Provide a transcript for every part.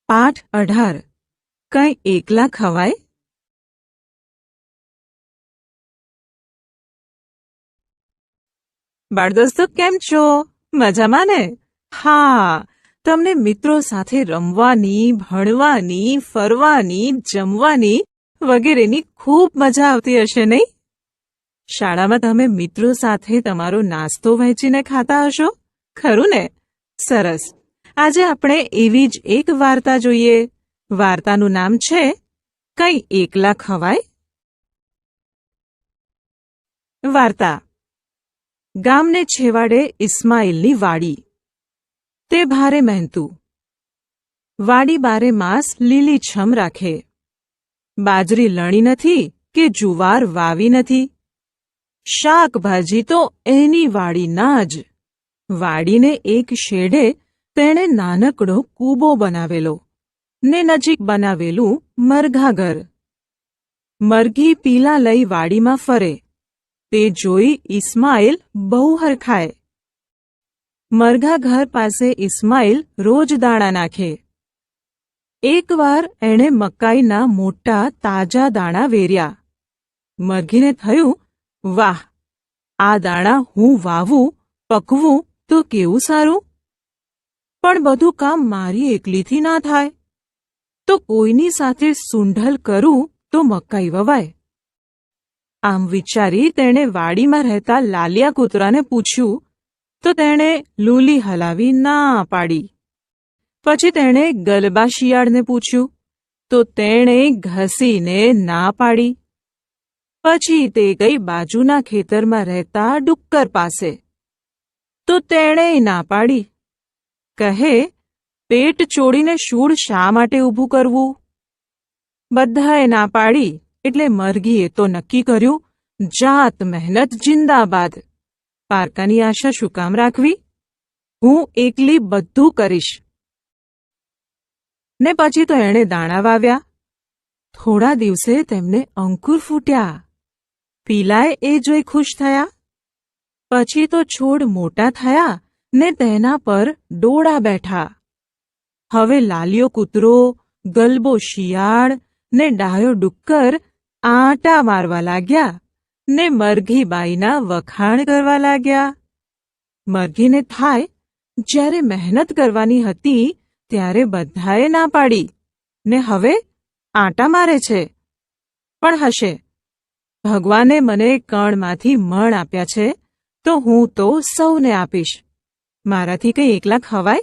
પાઠ 18 કંઈ એકલા ખવાય? બાળદોસ્તો કેમ છો? મજામાં ને? હા, તમને મિત્રો સાથે રમવાની, ભણવાની, ફરવાની, જમવાની વગેરેની ખૂબ મજા આવતી હશે નહીં? શાળામાં તમે મિત્રો સાથે તમારો નાસ્તો વહેંચીને ખાતા હશો, ખરું ને? સરસ. આજે આપણે એવી જ એક વાર્તા જોઈએ. વાર્તાનું નામ છે કંઈ એકલા ખવાય? વાર્તા. ગામને છેવાડે ઇસ્માઇલની વાડી. તે ભારે મહેનતું. વાડી બારે માસ લીલીછમ રાખે. બાજરી લણી નથી કે જુવાર વાવી નથી. શાકભાજી તો એની વાડીના જ. વાડીને એક શેઢે તેણે નાનકડો કૂબો બનાવેલો ને નજીક બનાવેલું મરઘાઘર. મરઘી પીલા લઈ વાડીમાં ફરે. તે જોઈ ઇસ્માઇલ બહુ હરખાય. મરઘાઘર પાસે ઇસ્માઇલ રોજ દાણા નાખે. એકવાર એણે મકાઈના મોટા તાજા દાણા વેર્યા. મરઘીને થયું, વાહ, આ દાણા હું વાવું, પકવું તો કેવું સારું. પણ બધું કામ મારી એકલીથી ના થાય. તો કોઈની સાથે સૂંઢલ કરું તો મકાઈ વવાય. આમ વિચારી તેણે વાડીમાં રહેતા લાલિયા કૂતરાને પૂછ્યું તો તેણે લૂલી હલાવી ના પાડી. પછી તેણે ગલબા શિયાળને પૂછ્યું તો તેણે ઘસીને ના પાડી. પછી તે ગઈ બાજુના ખેતરમાં રહેતા ડુક્કર પાસે તો તેણે ના પાડી. કહે, પેટ ચોડીને શૂળ શા માટે ઊભું કરવું? બધાએ ના પાડી એટલે મરઘીએ તો નક્કી કર્યું, જાત મહેનત જિંદાબાદ. પારકાની આશા શું કામ રાખવી? હું એકલી બધું કરીશ. ને પછી તો એણે દાણા વાવ્યા. થોડા દિવસે તેમને અંકુર ફૂટ્યા. પીલાએ એ જોઈ ખુશ થયા. પછી તો છોડ મોટા થયા ને તેના પર ડોળા બેઠા. હવે લાલિયો કૂતરો, ગલબો શિયાળ ને ડાયો ડુક્કર આંટા મારવા લાગ્યા ને મરઘીબાઈના વખાણ કરવા લાગ્યા. મરઘીને થાય, જ્યારે મહેનત કરવાની હતી ત્યારે બધાએ ના પાડી ને હવે આંટા મારે છે. પણ હશે, ભગવાને મને કણમાંથી મણ આપ્યા છે તો હું તો સૌને આપીશ. મારાથી કંઈ એકલા ખવાય?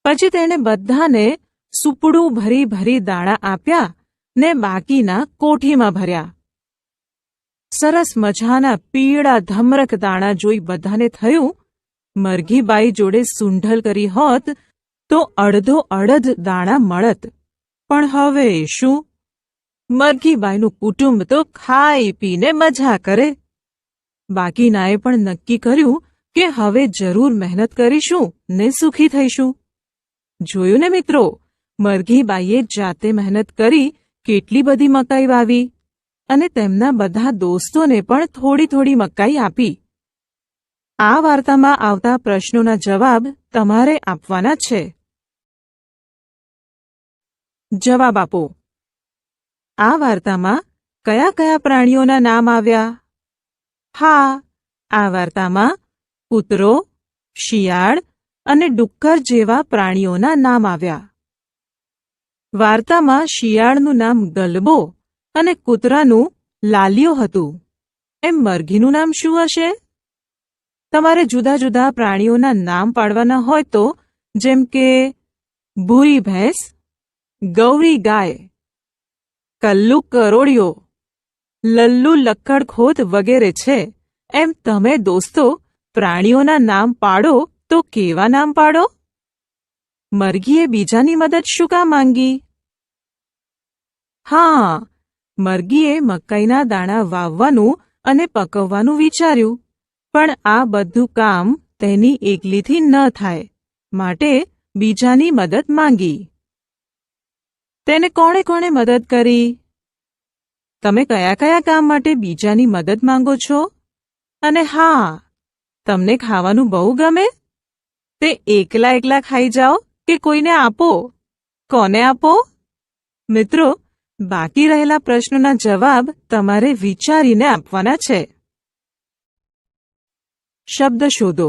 પછી તેણે બધાને સુપડું ભરી ભરી દાણા આપ્યા ને બાકીના કોઠીમાં ભર્યા. સરસ મજાના પીળા ધમરક દાણા જોઈ બધાને થયું, મરઘીબાઈ જોડે સૂંઢલ કરી હોત તો અડધો અડધ દાણા મળત. પણ હવે શું? મરઘીબાઈનું કુટુંબ તો ખાઈ પીને મજા કરે. બાકીનાએ પણ નક્કી કર્યું કે હવે જરૂર મહેનત કરીશું ને સુખી થઈશું. જોયું ને મિત્રો, મરઘીબાઈએ જાતે મહેનત કરી કેટલી બધી મકાઈ વાવી અને તેમના બધા દોસ્તોને પણ થોડી થોડી મકાઈ આપી. આ વાર્તામાં આવતા પ્રશ્નોના જવાબ તમારે આપવાના છે. જવાબ આપો. આ વાર્તામાં કયા કયા પ્રાણીઓના નામ આવ્યા? હા, આ વાર્તામાં કૂતરો, શિયાળ અને ડુક્કર જેવા પ્રાણીઓના નામ આવ્યા. વાર્તામાં શિયાળનું નામ ગલબો અને કૂતરાનું લાલિયો હતું. એમ મરઘીનું નામ શું હશે? તમારે જુદા જુદા પ્રાણીઓના નામ પાડવાના હોય તો, જેમ કે ભૂરી ભેંસ, ગૌરી ગાય, કલ્લુ કરોડિયો, લલ્લુ લક્કડખોદ વગેરે છે. એમ તમે દોસ્તો પ્રાણીઓના નામ પાડો તો કેવા નામ પાડો? મરઘીએ બીજાની મદદ શું કામ માંગી? હા, મરઘીએ મકાઈના દાણા વાવવાનું અને પકવવાનું વિચાર્યું, પણ આ બધું કામ તેની એકલીથી ન થાય, માટે બીજાની મદદ માંગી. તેને કોણે કોણે મદદ કરી? તમે કયા કયા કામ માટે બીજાની મદદ માંગો છો? અને હા, તમને ખાવાનું બહુ ગમે? તે એકલા એકલા ખાઈ જાઓ કે કોઈને આપો? કોને આપો? મિત્રો, બાકી રહેલા પ્રશ્નોના જવાબ તમારે વિચારીને આપવાના છે. શબ્દ શોધો.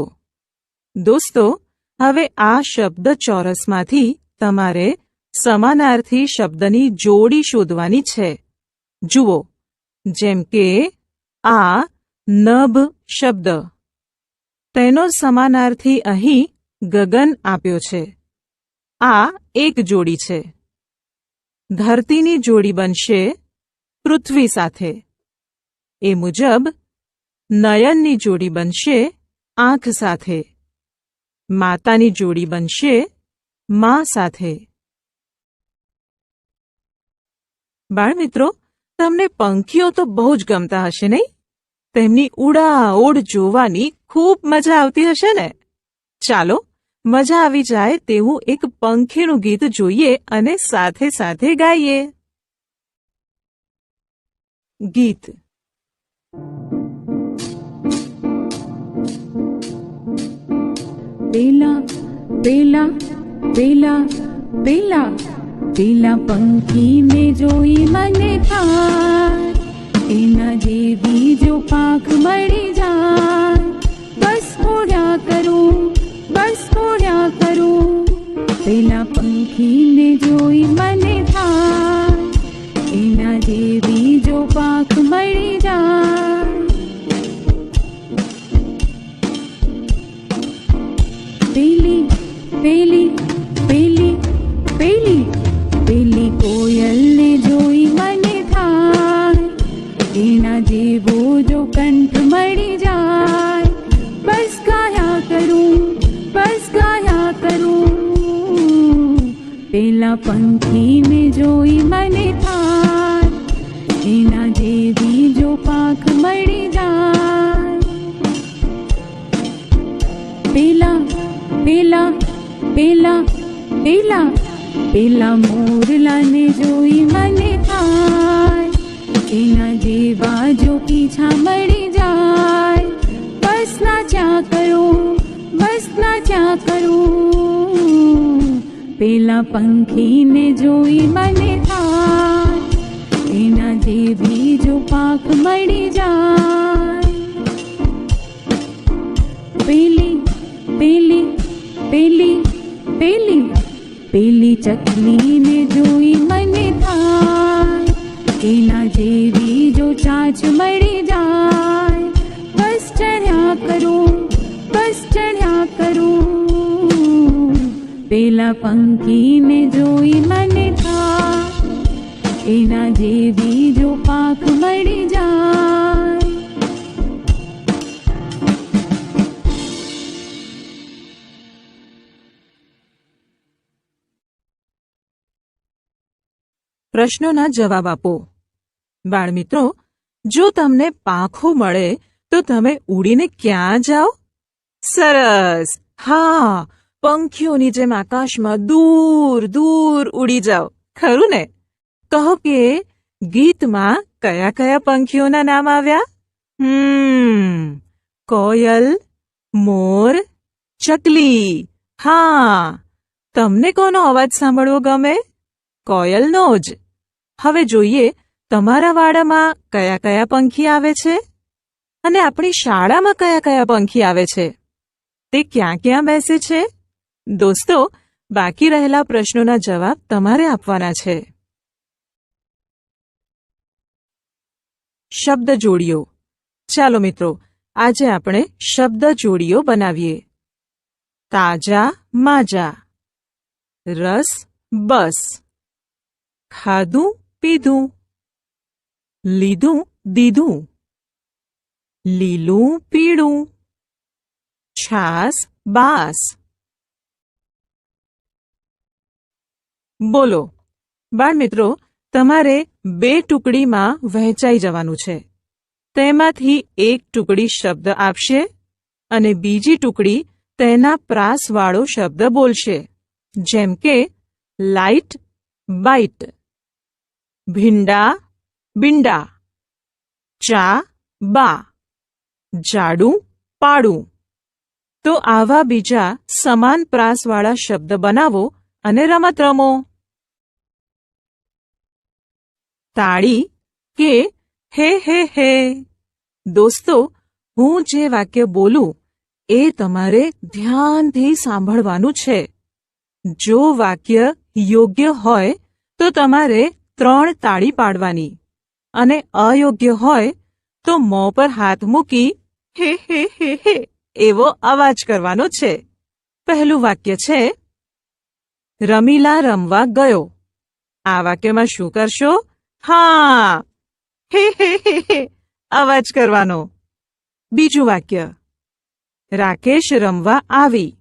દોસ્તો, હવે આ શબ્દ ચોરસમાંથી તમારે સમાનાર્થી શબ્દની જોડી શોધવાની છે. જુઓ, જેમ કે આ નભ શબ્દ, તેનો સમાનાર્થી અહીં ગગન આપ્યો છે. આ એક જોડી છે. ધરતીની જોડી બનશે પૃથ્વી સાથે. એ મુજબ નયનની જોડી બનશે આંખ સાથે. માતાની જોડી બનશે મા સાથે. બાળમિત્રો, તમને પંખીઓ તો બહુ જ ગમતા હશે નહીં? તેમની ઉડાઉડ જોવાની ખૂબ મજા આવતી હશે ને? ચાલો, મજા આવી જાય તેવું એક પંખીનું ગીત જોઈએ અને સાથે સાથે ગાઈએ. ગીત. પેલા પેલા પેલા પેલા પેલા પંખીને જોઈ મને થાય, એના જેવી જો પાંખ મળી જાય, બસ ઉડ્યા કરું, બસ ઉડ્યા કરું. પેલા પંખીને જોઈ મને થાય, એના જેવી જો પાંખ મળી જાય. પેલી પેલી પેલી પેલી પેલી કોયલને જોઈ મને થાય, એના જેવો જો કંઠ મળી જાય, બસ ગાયા કરું, બસ ગાયા કરું. પેલા પંખીને જોઈ મને થાય, એના જેવી જો પાંખ મળી જાય. પેલા પેલા પેલા પેલા પેલા મોરલાને જોઈ મને થાય, એના જેવા જો પીછા મળી જાય, બસ નાચ્યા કરું, બસ નાચ્યા કરું. પેલા પંખીને જોઈ મને થાય, એના જેવી જો પાંખ મળી જાય. પેલી પેલી પેલી પેલી પેલી ચકલીને જોઈ મને થાય, એના જેવી જો ચાંચ મળી જાય, બસ ચઢ્યા કરું, બસ ચઢ્યા કરું. પેલા પંખીને જોઈ મને થાય, એના જેવી જો પાંખ મળી જાય. પ્રશ્નોના જવાબ આપો. બાળમિત્રો, જો તમને પાંખો મળે તો તમે ઉડીને ક્યાં જાઓ? સરસ! હા, પંખીઓની જેમ આકાશમાં દૂર દૂર ઉડી જાઓ. ખરું ને? કહો કે ગીતમાં કયા કયા પંખીઓના નામ આવ્યા? કોયલ, મોર, ચકલી. હા, તમને કોનો અવાજ સાંભળવો ગમે? કોયલનો જ. હવે જોઈએ તમારા વાડામાં કયા કયા પંખી આવે છે અને આપણી શાળામાં કયા કયા પંખી આવે છે. તે ક્યાં ક્યાં બેસે છે? દોસ્તો, બાકી રહેલા પ્રશ્નોના જવાબ તમારે આપવાના છે. શબ્દ જોડીઓ. ચાલો મિત્રો, આજે આપણે શબ્દ જોડીઓ બનાવીએ. તાજા માજા, રસ બસ, ખાધું પીધું, લીધું દીધું, લીલું પીળું, છાસ બાસ. બોલો બાળમિત્રો, તમારે 2 ટુકડીમાં વહેંચાઈ જવાનું છે. તેમાંથી એક ટુકડી શબ્દ આપશે અને બીજી ટુકડી તેના પ્રાસવાળો શબ્દ બોલશે. જેમ કે લાઇટ બાઇટ, ભીંડા બિંડા, ચા બા, જાડું પાડું. તો આવા બીજા સમાન પ્રાસવાળા શબ્દ બનાવો અને રમત રમો. તાળી કે હે હે હે? દોસ્તો, હું જે વાક્ય બોલું એ તમારે ધ્યાનથી સાંભળવાનું છે. જો વાક્ય યોગ્ય હોય તો તમારે 3 તાળી પાડવાની અને અયોગ્ય હોય તો મોં પર હાથ મૂકી હે હે હે હે એવો અવાજ કરવાનો છે. પહેલું વાક્ય છે, રમીલા રમવા ગયો. આ વાક્યમાં શું કરશો? હા, હે હે હે હે અવાજ કરવાનો. બીજું વાક્ય, રાકેશ રમવા આવી.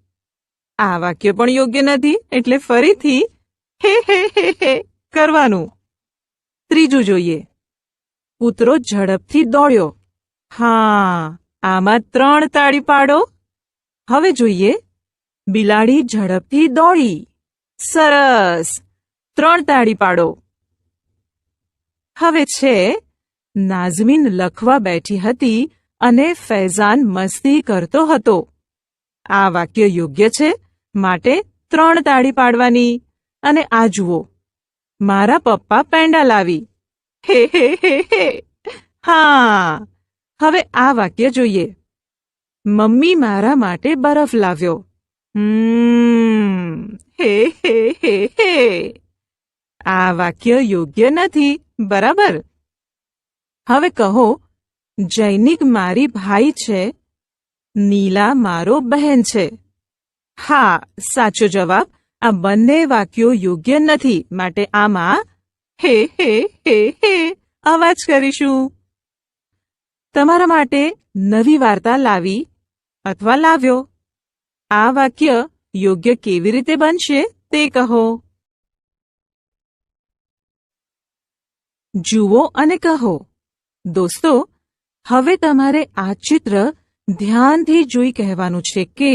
આ વાક્ય પણ યોગ્ય નથી, એટલે ફરીથી હે હે હે હે કરવાનું. ત્રીજું જોઈએ, કૂતરો ઝડપથી દોડ્યો. હા, આમાં 3 તાળી પાડો. હવે જોઈએ, બિલાડી ઝડપથી દોડી. સરસ, 3 તાળી પાડો. હવે છે, નાઝમીન લખવા બેઠી હતી અને ફૈઝાન મસ્તી કરતો હતો. આ વાક્ય યોગ્ય છે, માટે 3 તાળી પાડવાની. અને આ જુઓ, મારા પપ્પા પેંડા લાવી. હે હે હે હે. હા, હવે આ વાક્ય જોઈએ, મમ્મી મારા માટે બરફ લાવ્યો. હે હે હે હે. આ વાક્ય યોગ્ય નથી, બરાબર? હવે કહો, જૈનિક મારી ભાઈ છે, નીલા મારો બહેન છે. હા, સાચો જવાબ. આ બંને વાક્યો યોગ્ય નથી, માટે આમાં હે હે હે હે અવાજ કરીશું. તમારા માટે નવી વાર્તા લાવી અથવા લાવ્યો. આ વાક્ય યોગ્ય કેવી રીતે બનશે તે કહો. જુઓ અને કહો. દોસ્તો, હવે તમારે આ ચિત્ર ધ્યાનથી જોઈ કહેવાનું છે કે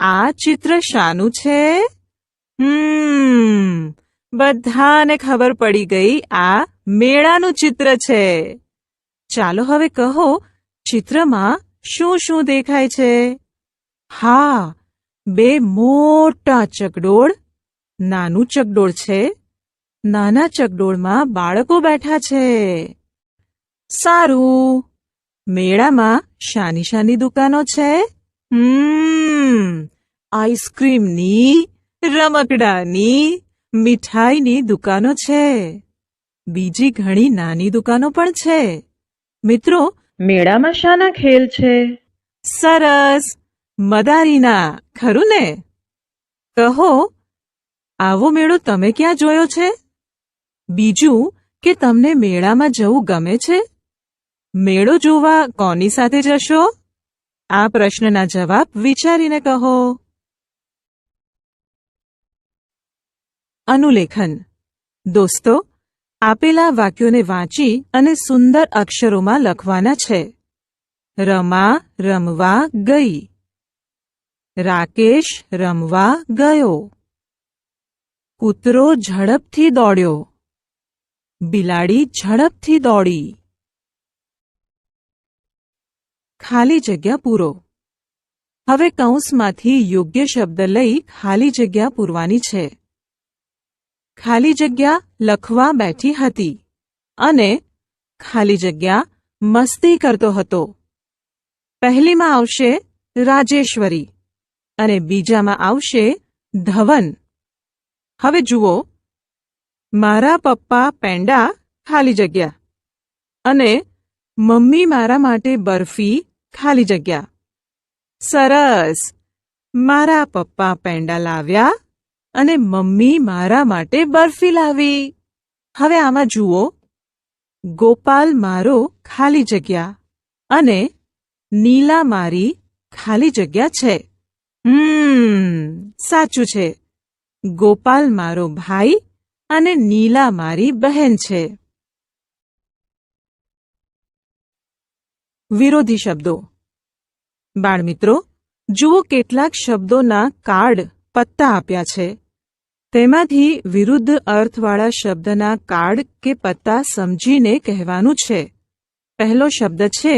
આ ચિત્ર શાનું છે? બધાને ખબર પડી ગઈ, આ મેળાનું ચિત્ર છે. ચાલો હવે કહો, ચિત્રમાં શું શું દેખાય છે? હા, 2 મોટા ચકડોળ, નાનું ચકડોળ છે. નાના ચકડોળમાં બાળકો બેઠા છે. સારું. મેળામાં શાની શાની દુકાનો છે? આઈસ્ક્રીમની, રમકડાની, મીઠાઈની દુકાનો છે. બીજી ઘણી નાની દુકાનો પણ છે. મિત્રો, મેળામાં શાના ખેલ છે? સરસ, મદારીના, ખરું ને? કહો, આવો મેળો તમે ક્યાં જોયો છે? બીજું કે તમને મેળામાં જવું ગમે છે? મેળો જોવા કોની સાથે જશો? આ પ્રશ્નના જવાબ વિચારીને કહો. અનુલેખન. દોસ્તો, આપેલા વાક્યોને વાંચી અને સુંદર અક્ષરોમાં લખવાના છે. રમા રમવા ગઈ. રાકેશ રમવા ગયો. કૂતરો ઝડપથી દોડ્યો. બિલાડી ઝડપથી દોડી. ખાલી જગ્યા પૂરો. હવે કૌંસમાંથી યોગ્ય શબ્દ લઈ ખાલી જગ્યા પૂરવાની છે. ખાલી જગ્યા લખવા બેઠી હતી અને ખાલી જગ્યા મસ્તી કરતો હતો. પહેલીમાં આવશે રાજેશ્વરી અને બીજામાં આવશે ધવન. હવે જુઓ, મારા પપ્પા પેંડા ખાલી જગ્યા અને મમ્મી મારા માટે બરફી ખાલી જગ્યા. સરસ. મારા પપ્પા પેંડા લાવ્યા અને મમ્મી મારા માટે બરફી લાવી. હવે આમાં જુઓ, ગોપાલ મારો ખાલી જગ્યા અને નીલા મારી ખાલી જગ્યા છે. સાચું છે. ગોપાલ મારો ભાઈ અને નીલા મારી બહેન છે. વિરોધી શબ્દો. બાળમિત્રો, જુઓ કેટલાક શબ્દોના કાર્ડ પત્તા આપ્યા છે. તેમાંથી વિરુદ્ધ અર્થવાળા શબ્દના કાર્ડ કે પત્તા સમજીને કહેવાનું છે. પહેલો શબ્દ છે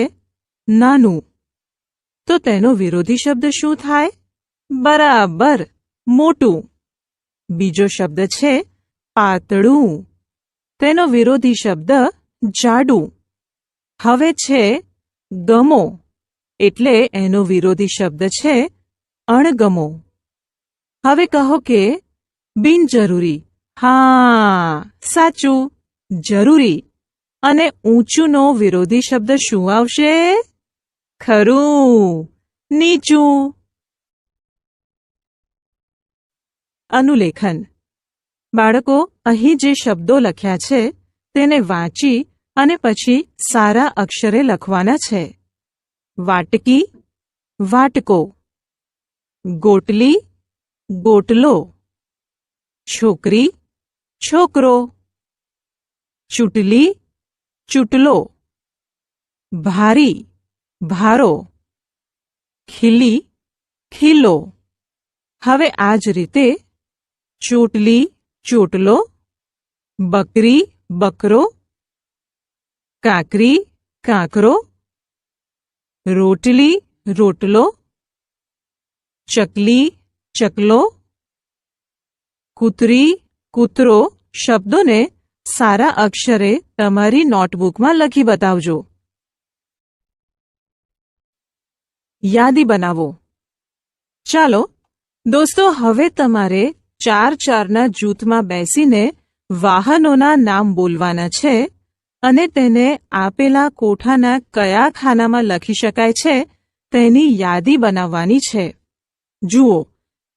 નાનું. તો તેનો વિરોધી શબ્દ શું થાય? બરાબર, મોટું. બીજો શબ્દ છે પાતળું. તેનો વિરોધી શબ્દ જાડું. હવે છે ગમો, એટલે એનો વિરોધી શબ્દ છે અણગમો. હવે કહો કે બિનજરૂરી. હા, સાચું, જરૂરી. અને ઊંચુંનો વિરોધી શબ્દ શું આવશે? ખરું, નીચું. અનુલેખન. બાળકો, અહીં જે શબ્દો લખ્યા છે તેને વાંચી અને પછી સારા અક્ષરે લખવાના છે. વાટકી, વાટકો. ગોટલી, ગોટલો. છોકરી, છોકરો. ચૂંટલી, ચૂંટલો. ભારી, ભારો. ખીલી, ખીલો. હવે આ જ રીતે ચોટલી, ચોટલો. બકરી, બકરો. કાકરી, કાંકરો. રોટલી, રોટલો. ચકલી, ચકલો. કૂતરી, કૂતરો શબ્દોને સારા અક્ષરે તમારી નોટબુકમાં લખી બતાવજો. યાદી બનાવો. ચાલો દોસ્તો, હવે તમારે 4-4ના જૂથમાં બેસીને વાહનોના નામ બોલવાના છે અને તેને આપેલા કોઠાના કયા ખાનામાં લખી શકાય છે તેની યાદી બનાવવાની છે. જુઓ,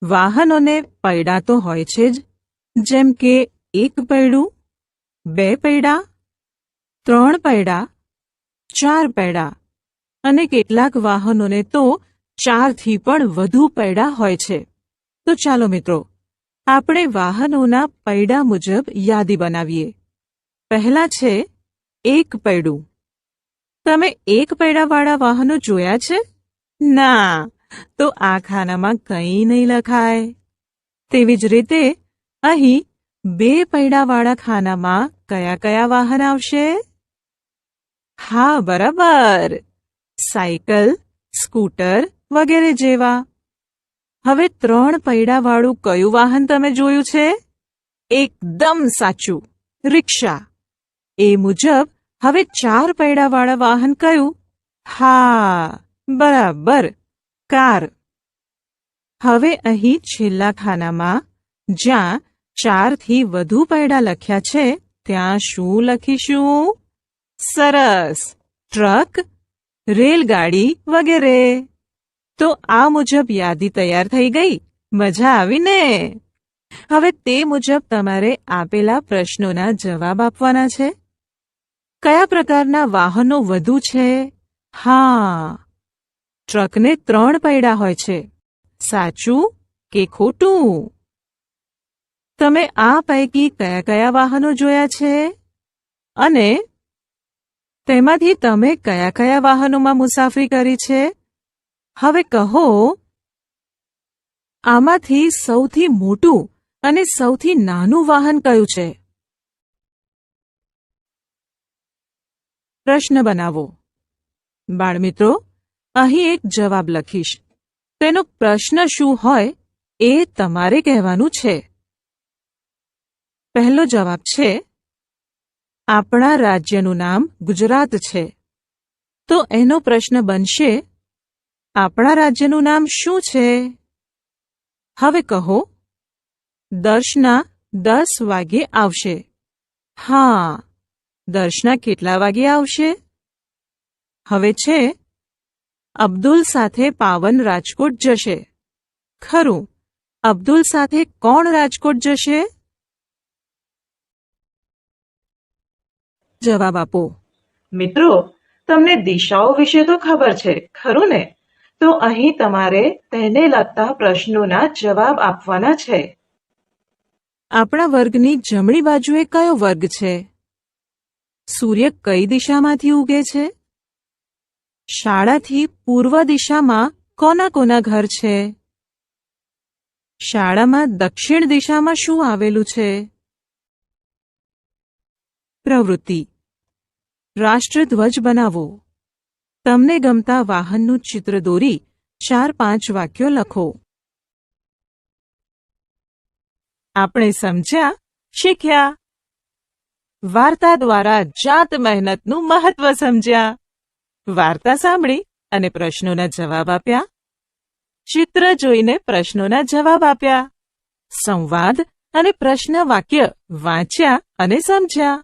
વાહનોને પૈડા તો હોય છે જ, જેમ કે 1 પૈડું, 2 પૈડા, 3 પૈડા, 4 પૈડા અને કેટલાક વાહનોને તો 4થી પણ વધુ પૈડા હોય છે. તો ચાલો મિત્રો, આપણે વાહનોના પૈડા મુજબ યાદી બનાવીએ. પહેલા છે 1 પૈડું. તમે 1 પૈડાવાળા વાહનો જોયા છે? ના, તો આ ખાનામાં કંઈ નહીં લખાય. તેવી જ રીતે અહીં 2 પૈડાવાળા ખાનામાં કયા કયા વાહન આવશે? હા, બરાબર, સાયકલ, સ્કૂટર વગેરે જેવા. હવે 3 પૈડાવાળું કયું વાહન તમે જોયું છે? એકદમ સાચું, રિક્ષા. એ મુજબ હવે 4 પૈડાવાળા વાહન કયું? હા, બરાબર, કાર. હવે અહીં છેલ્લા ખાનામાં જ્યાં 4થી વધુ પૈડા લખ્યા છે ત્યાં શું લખીશું? સરસ, ટ્રક, રેલગાડી વગેરે. તો આ મુજબ યાદી તૈયાર થઈ ગઈ. મજા આવી ને? હવે તે મુજબ તમારે આપેલા પ્રશ્નોના જવાબ આપવાના છે. કયા પ્રકારના વાહનો વધુ છે? હા, ટ્રકને 3 પૈડા હોય છે. સાચું કે ખોટું? તમે આ પૈકી કયા કયા વાહનો જોયા છે? અને તેમાંથી તમે કયા કયા વાહનોમાં મુસાફરી કરી છે? હવે કહો, આમાંથી સૌથી મોટું અને સૌથી નાનું વાહન કયું છે? પ્રશ્ન બનાવો. બાળમિત્રો, અહીં એક જવાબ લખીશ. તેનો પ્રશ્ન શું હોય એ તમારે કહેવાનું છે. પહેલો જવાબ છે, આપણા રાજ્યનું નામ ગુજરાત છે. તો એનો પ્રશ્ન બનશે, આપણા રાજ્યનું નામ શું છે? હવે કહો, દર્શના 10 વાગ્યે આવશે. હા, દર્શના કેટલા વાગ્યે આવશે? હવે છે, અબ્દુલ સાથે પાવન રાજકોટ જશે. ખરું, અબ્દુલ સાથે કોણ રાજકોટ જશે? જવાબ આપો. મિત્રો, તમને દિશાઓ વિશે તો ખબર છે, ખરું ને? તો અહીં તમારે તેને લગતા પ્રશ્નોના જવાબ આપવાના છે. આપણા વર્ગની જમણી બાજુએ કયો વર્ગ છે? સૂર્ય કઈ દિશામાંથી ઉગે છે? શાળાથી પૂર્વ દિશામાં કોના કોના ઘર છે? શાળામાં દક્ષિણ દિશામાં શું આવેલું છે? પ્રવૃત્તિ. રાષ્ટ્રધ્વજ બનાવો. તમને ગમતા વાહનનું ચિત્ર દોરી 4-5 વાક્યો લખો. આપણે સમજ્યા, શીખ્યા. વાર્તા દ્વારા જાત મહેનતનું મહત્વ સમજ્યા. વાર્તા સાંભળી અને પ્રશ્નોના જવાબ આપ્યા. ચિત્ર જોઈને પ્રશ્નોના જવાબ આપ્યા. સંવાદ અને પ્રશ્ન વાક્ય વાંચ્યા અને સમજ્યા.